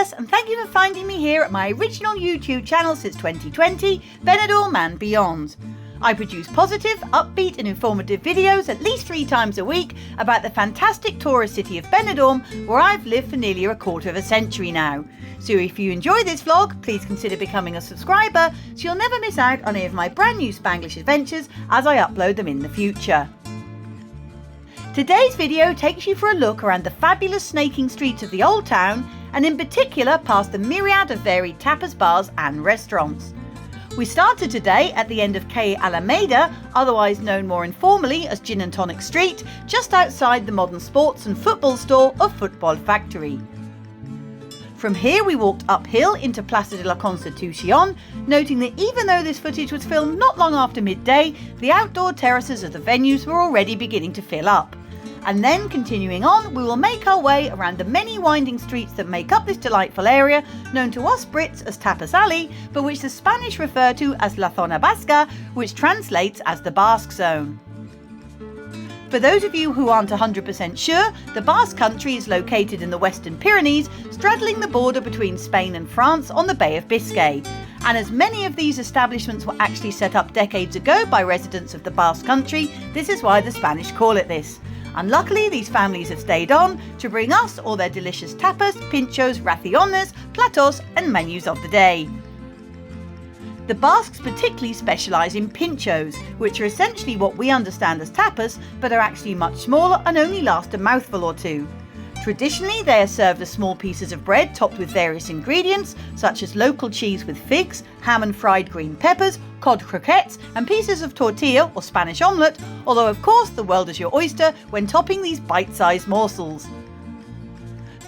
Tapas, and thank you for finding me here at my original YouTube channel since 2020, Benidorm and beyond. I produce positive, upbeat and informative videos at least 3 times a week about the fantastic tourist city of Benidorm, where I've lived for nearly a quarter of a century now. So if you enjoy this vlog, please consider becoming a subscriber so you'll never miss out on any of my brand new Spanglish adventures as I upload them in the future. Today's video takes you for a look around the fabulous snaking streets of the old town, and in particular past the myriad of varied tapas bars and restaurants. We started today at the end of Calle Alameda, otherwise known more informally as Gin and Tonic Street, just outside the modern sports and football store of Football Factory. From here we walked uphill into Plaza de la Constitución, noting that even though this footage was filmed not long after midday, the outdoor terraces of the venues were already beginning to fill up. And then, continuing on, we will make our way around the many winding streets that make up this delightful area, known to us Brits as Tapas Alley, but which the Spanish refer to as La Zona Basca, which translates as the Basque Zone. For those of you who aren't 100% sure, the Basque country is located in the Western Pyrenees, straddling the border between Spain and France on the Bay of Biscay. And as many of these establishments were actually set up decades ago by residents of the Basque country, this is why the Spanish call it this. And luckily these families have stayed on to bring us all their delicious tapas, pinchos, raciones, platos and menus of the day. The Basques particularly specialise in pinchos, which are essentially what we understand as tapas, but are actually much smaller and only last a mouthful or two. Traditionally, they are served as small pieces of bread topped with various ingredients, such as local cheese with figs, ham and fried green peppers, cod croquettes, and pieces of tortilla or Spanish omelette, although of course the world is your oyster when topping these bite-sized morsels.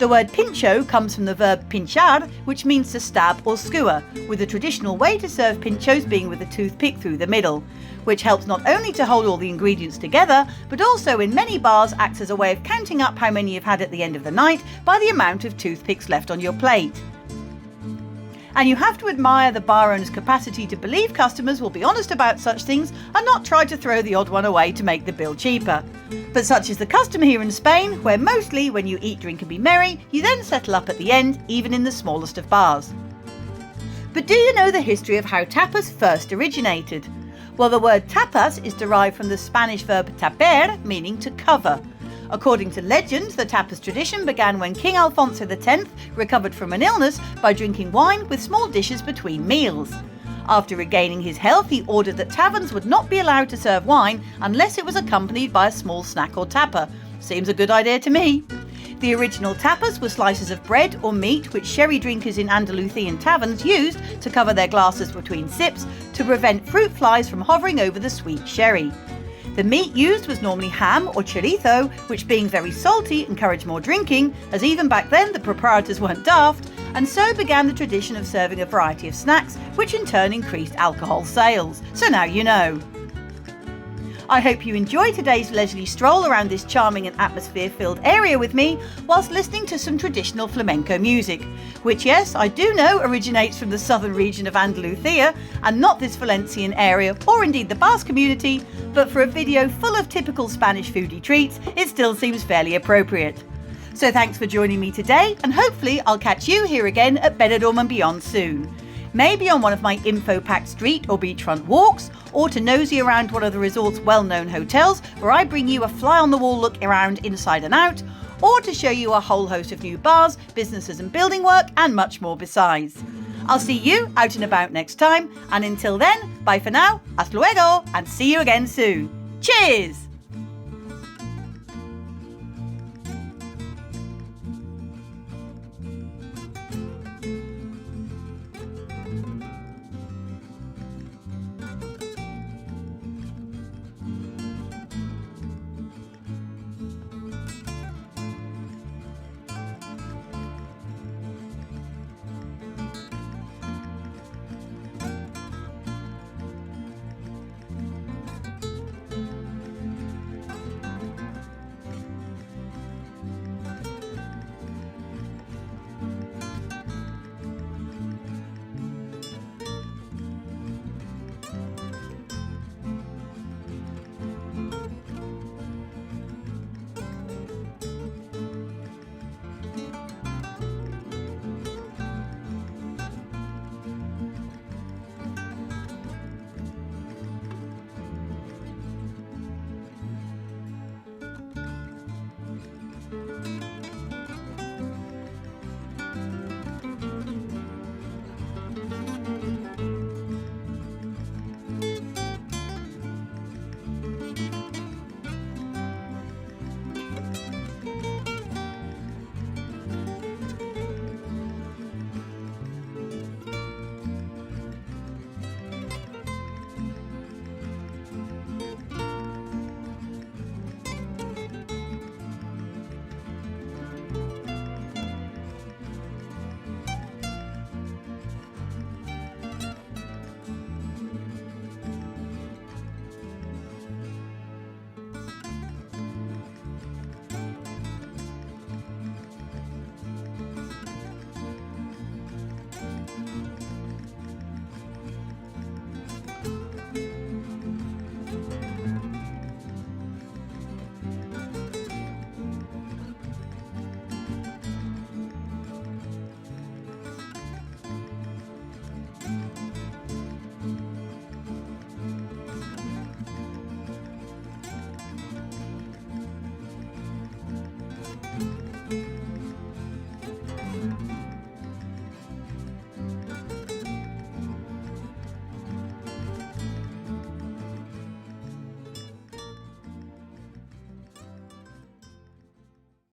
The word pincho comes from the verb pinchar, which means to stab or skewer, with the traditional way to serve pinchos being with a toothpick through the middle, which helps not only to hold all the ingredients together, but also in many bars acts as a way of counting up how many you've had at the end of the night by the amount of toothpicks left on your plate. And you have to admire the bar owner's capacity to believe customers will be honest about such things and not try to throw the odd one away to make the bill cheaper. But such is the custom here in Spain, where mostly when you eat, drink and be merry, you then settle up at the end, even in the smallest of bars. But do you know the history of how tapas first originated? Well, the word tapas is derived from the Spanish verb taper, meaning to cover. According to legend, the tapas tradition began when King Alfonso X recovered from an illness by drinking wine with small dishes between meals. After regaining his health, he ordered that taverns would not be allowed to serve wine unless it was accompanied by a small snack or tapa. Seems a good idea to me. The original tapas were slices of bread or meat which sherry drinkers in Andalusian taverns used to cover their glasses between sips to prevent fruit flies from hovering over the sweet sherry. The meat used was normally ham or chorizo, which being very salty encouraged more drinking, as even back then the proprietors weren't daft, and so began the tradition of serving a variety of snacks, which in turn increased alcohol sales. So now you know. I hope you enjoyed today's leisurely stroll around this charming and atmosphere-filled area with me, whilst listening to some traditional flamenco music, which, yes, I do know originates from the southern region of Andalusia and not this Valencian area or indeed the Basque community, but for a video full of typical Spanish foodie treats, it still seems fairly appropriate. So thanks for joining me today, and hopefully I'll catch you here again at Benidorm and beyond soon. Maybe on one of my info-packed street or beachfront walks, or to nosy around one of the resort's well-known hotels where I bring you a fly-on-the-wall look around inside and out, or to show you a whole host of new bars, businesses and building work, and much more besides. I'll see you out and about next time, and until then, bye for now, hasta luego, and see you again soon. Cheers!